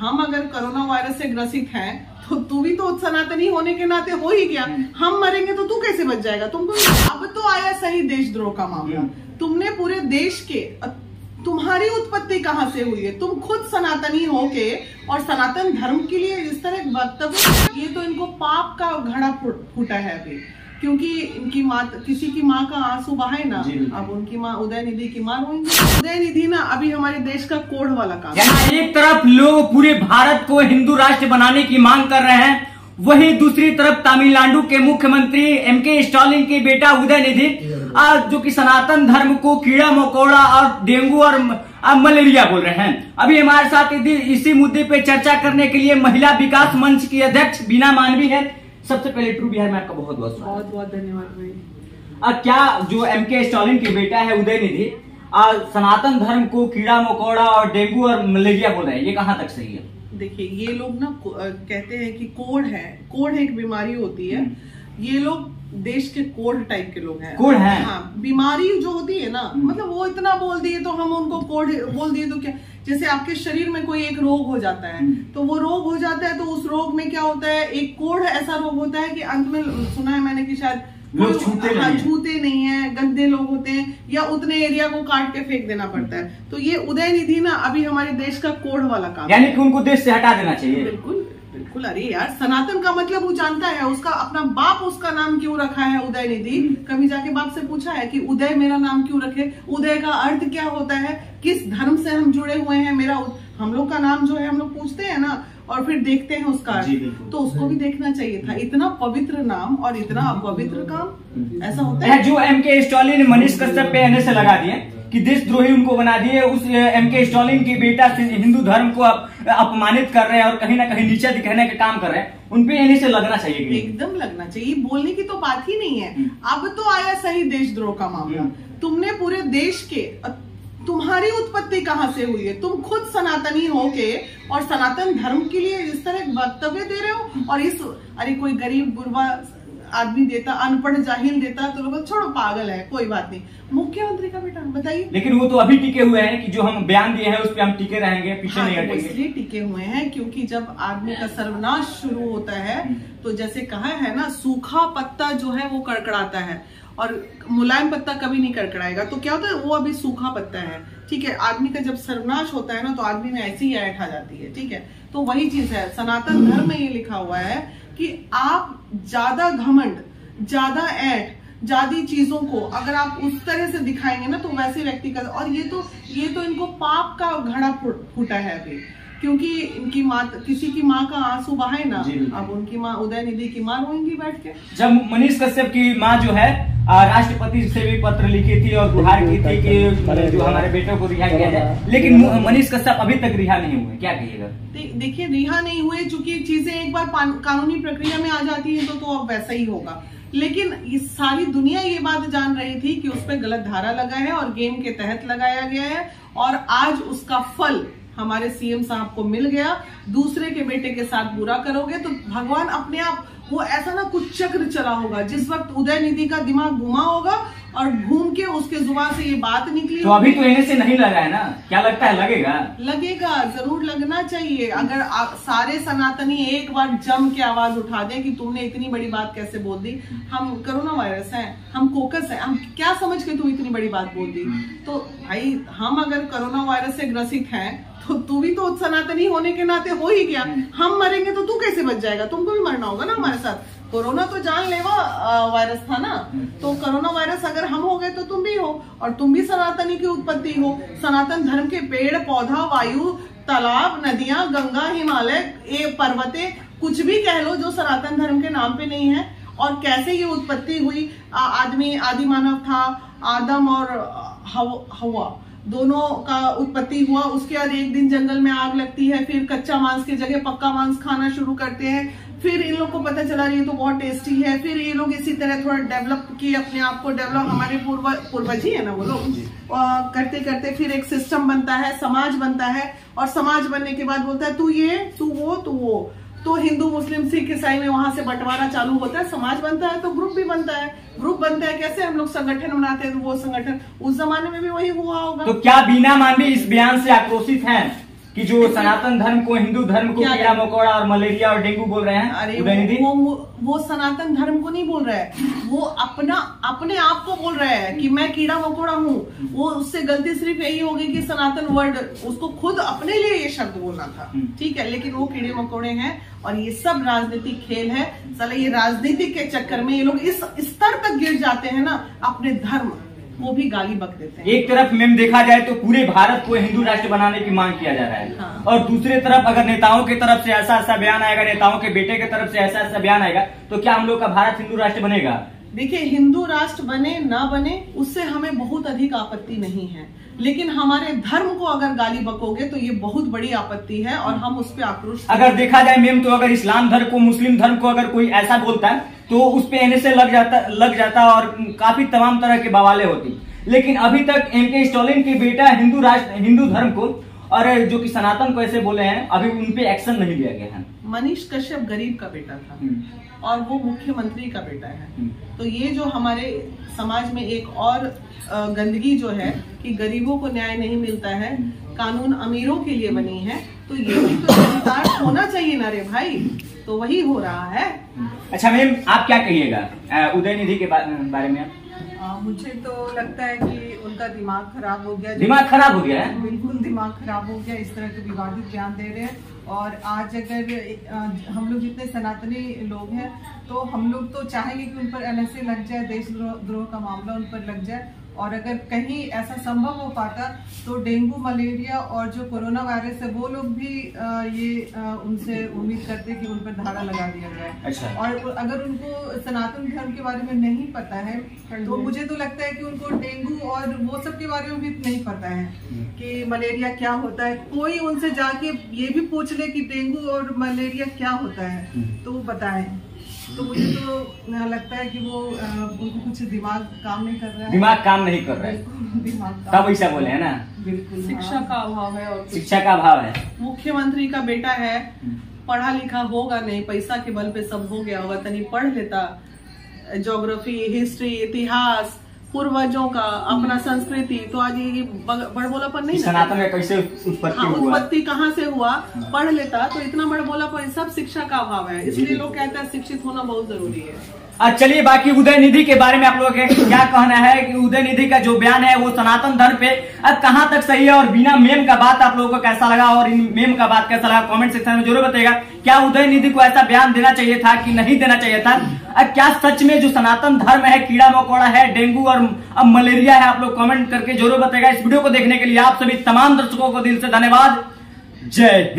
हम अगर corona virus से ग्रसित हैं तो तू भी तो सनातनी होने के नाते हो ही गया। हम मरेंगे तो तू कैसे बच जाएगा? तुमको अब तो आया सही देशद्रोह का मामला। तुमने पूरे देश के, तुम्हारी उत्पत्ति कहाँ से हुई है? तुम खुद सनातनी होके और सनातन धर्म के लिए इस तरह वक्तव्य, ये तो इनको पाप का घड़ा फूटा है अभी, क्योंकि इनकी माँ, किसी की माँ का आंसू बहाए ना, अब उनकी माँ उदयनिधि की माँ रोएंगी। उदयनिधि ना अभी हमारे देश का कोढ़ वाला काम। यहाँ एक तरफ लोग पूरे भारत को हिंदू राष्ट्र बनाने की मांग कर रहे हैं, वहीं दूसरी तरफ तमिलनाडु के मुख्यमंत्री एमके स्टालिन के बेटा उदयनिधि जो कि सनातन धर्म को कीड़ा मकोड़ा और डेंगू और मलेरिया बोल रहे हैं। अभी हमारे साथ इसी मुद्दे पे चर्चा करने के लिए महिला विकास मंच की अध्यक्ष बीना मानवी है। सबसे पहले ट्रू बिहार में आपका बहुत बहुत धन्यवाद भाई। क्या जो एमके स्टालिन के बेटा है उदयनिधि सनातन धर्म को कीड़ा मकोड़ा और डेंगू और मलेरिया बोल रहे हैं, ये कहाँ तक सही है? देखिए, ये लोग ना कहते हैं कि कोढ़ एक बीमारी होती है। ये लोग देश के कोढ़ टाइप के लोग हैं। कोढ़ है? हाँ, बीमारी जो होती है ना, मतलब वो इतना बोल दिए तो हम उनको कोढ़ बोल दिए तो क्या? जैसे आपके शरीर में कोई एक रोग हो जाता है तो वो रोग हो जाता है, तो उस रोग में क्या होता है, एक कोढ़ ऐसा रोग होता है कि अंत में सुना है मैंने कि शायद लोग छूते नहीं है, गंदे लोग होते हैं या उतने एरिया को काट के फेंक देना पड़ता है। तो ये उदयनिधि ना अभी हमारे देश का कोढ़ वाला काम, यानी कि उनको देश से हटा देना चाहिए। बिल्कुल बिल्कुल। अरे यार, सनातन का मतलब वो जानता है, उसका अपना बाप उसका नाम क्यों रखा है उदयनिधि? कभी जाके बाप से पूछा है कि उदय मेरा नाम क्यों रखे? उदय का अर्थ क्या होता है? किस धर्म से हम जुड़े हुए हैं? हम लोग का नाम जो है हम लोग पूछते हैं ना, और फिर देखते हैं उसका अर्थ, तो उसको भी देखना चाहिए था। इतना पवित्र नाम और इतना अपवित्र काम ऐसा होता है? जो एमके स्टालिन ने मनीष कश्यप पे एनए से लगा दिए कि देशद्रोही उनको बना दिए, उस एमके स्टालिन के बेटा से हिंदू धर्म को अपमानित कर रहे हैं और कहीं ना कहीं नीचा दिखाने का काम कर रहे हैं, उनपे एनए से लगना चाहिए। एकदम लगना चाहिए, बोलने की तो बात ही नहीं है। अब तो आया सही देशद्रोह का मामला। तुमने पूरे देश के, तुम्हारी उत्पत्ति कहाँ से हुई है? तुम खुद सनातनी होके और सनातन धर्म के लिए इस तरह वक्तव्य दे रहे हो। और अरे कोई गरीब गुरबा आदमी देता, अनपढ़ जाहिल देता तो लोग छोड़ो पागल है, कोई बात नहीं। मुख्यमंत्री का बेटा बताइए। लेकिन वो तो अभी टिके हुए हैं कि जो हम बयान दिए हैं उस पर हम टिके रहेंगे, पीछे नहीं हटेंगे। इसलिए टिके हुए हैं क्योंकि जब आदमी का सर्वनाश शुरू होता है तो जैसे कहा है ना, सूखा पत्ता जो है वो कड़कड़ाता है और मुलायम पत्ता कभी नहीं कड़कड़ाएगा। तो क्या होता है, वो अभी सूखा पत्ता है, ठीक है। आदमी का जब सर्वनाश होता है ना तो आदमी में ऐसी ही ऐठ आ जाती है, ठीक है। तो वही चीज है, सनातन धर्म में ये लिखा हुआ है कि आप ज्यादा घमंड, ज्यादा ऐठ, ज्यादा चीजों को अगर आप उस तरह से दिखाएंगे ना तो वैसे व्यक्ति का, और ये तो इनको पाप का घड़ा फूटा है अभी, क्योंकि इनकी माँ, किसी की माँ का आंसू बहाए ना, अब उनकी माँ उदयनिधि की माँ रोएंगी बैठ के। जब मनीष कश्यप की माँ जो है राष्ट्रपति से भी पत्र लिखी थी और गुहार की थी कि जो हमारे बेटों को रिहा किया जाए, लेकिन मनीष कश्यप अभी तक रिहा नहीं हुए, क्या कहिएगा? देखिए, रिहा नहीं हुए, चूंकि चीजें एक बार कानूनी प्रक्रिया में आ जाती है तो अब वैसा ही होगा। लेकिन ये सारी दुनिया ये बात जान रही थी कि उस पर गलत धारा लगा है और गेम के तहत लगाया गया है, और आज उसका फल हमारे सीएम साहब को मिल गया। दूसरे के बेटे के साथ बुरा करोगे तो भगवान अपने आप, वो ऐसा ना कुछ चक्र चला होगा, जिस वक्त उदयनिधि का दिमाग घुमा होगा और घूम के उसके जुबान से ये बात निकली। तो अभी तो इन्हें से नहीं लगा है ना, क्या लगता है लगेगा? लगेगा, जरूर लगना चाहिए। अगर सारे सनातनी एक बार जम के आवाज उठा दें कि तुमने इतनी बड़ी बात कैसे बोल दी, हम कोरोना वायरस है, हम कोकस है, हम क्या समझ के तुम इतनी बड़ी बात बोल दी? तो भाई, हम अगर कोरोना वायरस से ग्रसित हैं तो तू भी तो सनातनी होने के नाते हो ही गया। हम मरेंगे तो तू कैसे बच जाएगा? तुमको भी मरना होगा ना हमारे साथ। कोरोना तो जानलेवा वायरस था ना, तो कोरोना वायरस अगर हम हो गए तो तुम भी हो, और तुम भी सनातनी की उत्पत्ति हो। सनातन धर्म के पेड़ पौधा, वायु, तालाब, नदियां, गंगा, हिमालय, पर्वते, कुछ भी कह लो जो सनातन धर्म के नाम पे नहीं है। और कैसे ये उत्पत्ति हुई? आदमी, आदि मानव था, आदम और हवा दोनों का उत्पत्ति हुआ। उसके बाद एक दिन जंगल में आग लगती है, फिर कच्चा मांस की जगह पक्का मांस खाना शुरू करते हैं। फिर इन लोग को पता चला ये तो बहुत टेस्टी है, फिर ये लोग इसी तरह थोड़ा डेवलप किए अपने आप को। डेवलप हमारे पूर्वज ही है ना वो लोग, करते करते फिर एक सिस्टम बनता है, समाज बनता है, और समाज बनने के बाद बोलता है तू ये, तू वो, तू वो। तो हिंदू, मुस्लिम, सिख, ईसाई में वहां से बंटवारा चालू होता है, समाज बनता है, तो ग्रुप भी बनता है। ग्रुप बनता है कैसे? हम लोग संगठन बनाते हैं, तो वो संगठन उस जमाने में भी वही हुआ होगा। तो क्या बीना मानवी इस बयान से आक्रोशित हैं? कि जो सनातन धर्म को, हिंदू धर्म को कीड़ा मकोड़ा और मलेरिया और डेंगू बोल रहे हैं। अरे वो सनातन धर्म को नहीं बोल रहा है, वो अपने आप को बोल रहा है कि मैं कीड़ा मकोड़ा हूँ। वो उससे गलती सिर्फ यही होगी कि सनातन वर्ड, उसको खुद अपने लिए ये शब्द बोलना था, ठीक है, लेकिन वो कीड़े मकोड़े हैं और ये सब राजनीतिक खेल है। साला ये राजनीति के चक्कर में ये लोग इस स्तर तक गिर जाते हैं ना, अपने धर्म वो भी गाली बक देते हैं। एक तरफ मैम देखा जाए तो पूरे भारत को हिंदू राष्ट्र बनाने की मांग किया जा रहा है, हाँ। और दूसरी तरफ अगर नेताओं की तरफ से ऐसा ऐसा बयान आएगा, नेताओं के बेटे की तरफ से ऐसा ऐसा बयान आएगा, तो क्या हम लोग का भारत हिंदू राष्ट्र बनेगा? देखिए, हिंदू राष्ट्र बने ना बने उससे हमें बहुत अधिक आपत्ति नहीं है, लेकिन हमारे धर्म को अगर गाली बकोगे तो ये बहुत बड़ी आपत्ति है और हम उस पर आक्रोश। अगर देखा जाए मैम तो अगर इस्लाम धर्म को, मुस्लिम धर्म को अगर कोई ऐसा बोलता है तो उस पे एनएसए लग जाता और काफी तमाम तरह के बवाले होती। लेकिन अभी तक एमके स्टालिन के बेटा हिंदू धर्म को और जो कि सनातन को ऐसे बोले हैं, अभी उन पे एक्शन नहीं लिया गया है। मनीष कश्यप गरीब का बेटा था और वो मुख्यमंत्री का बेटा है, तो ये जो हमारे समाज में एक और गंदगी जो है कि गरीबों को न्याय नहीं मिलता है, कानून अमीरों के लिए बनी है, तो ये भी तो चरितार्थ होना चाहिए ना रे भाई, तो वही हो रहा है। अच्छा मैम, आप क्या कहिएगा उदयनिधि के बारे में? मुझे तो लगता है कि उनका दिमाग खराब हो गया। दिमाग खराब हो गया है, बिल्कुल दिमाग खराब हो गया। इस तरह के विवादित बयान दे रहे हैं और आज अगर हम लोग जितने सनातनी लोग हैं तो हम लोग तो चाहेंगे कि उन पर एनएसए लग जाए, देशद्रोह का मामला उन पर लग जाए, और अगर कहीं ऐसा संभव हो पाता तो डेंगू, मलेरिया और जो कोरोना वायरस है वो लोग भी उनसे उम्मीद करते कि उन पर धारा लगा दिया जाए। अच्छा। और अगर उनको सनातन धर्म के बारे में नहीं पता है तो मुझे तो लगता है कि उनको डेंगू और वो सब के बारे में भी नहीं पता है कि मलेरिया क्या होता है। कोई उनसे जाके ये भी पूछ ले कि डेंगू और मलेरिया क्या होता है तो वो बताएं। तो मुझे तो लगता है कि वो उनको कुछ दिमाग काम नहीं कर रहा है, दिमाग काम नहीं कर रहा है, तब ऐसा बोले है ना। बिल्कुल, शिक्षा का अभाव है और शिक्षा का अभाव है। मुख्यमंत्री का बेटा है, पढ़ा लिखा होगा नहीं, पैसा के बल पे सब हो गया होगा, तनी पढ़ लेता, ज्योग्राफी, हिस्ट्री, इतिहास, पूर्वजों का, अपना संस्कृति, तो आज ये बड़बोलापन नहीं। सनातन में कैसे उत्पत्ति कहाँ से हुआ, पढ़ लेता तो इतना बड़बोलापन। सब शिक्षा का अभाव है, इसलिए लोग कहते हैं शिक्षित होना बहुत जरूरी है। चलिए, बाकी उदयनिधि के बारे में आप लोगों का क्या कहना है कि उदयनिधि का जो बयान है वो सनातन धर्म पे अब कहां तक सही है, और बिना मेम का बात आप लोगों को कैसा लगा और इन मेम का बात कैसा लगा कमेंट सेक्शन में जरूर बताइएगा। क्या उदयनिधि को ऐसा बयान देना चाहिए था कि नहीं देना चाहिए था? क्या सच में जो सनातन धर्म है कीड़ा मकोड़ा है, डेंगू और अब मलेरिया है? आप लोग कमेंट करके जरूर बताइएगा। इस वीडियो को देखने के लिए आप सभी तमाम दर्शकों को दिल से धन्यवाद। जय हिंद।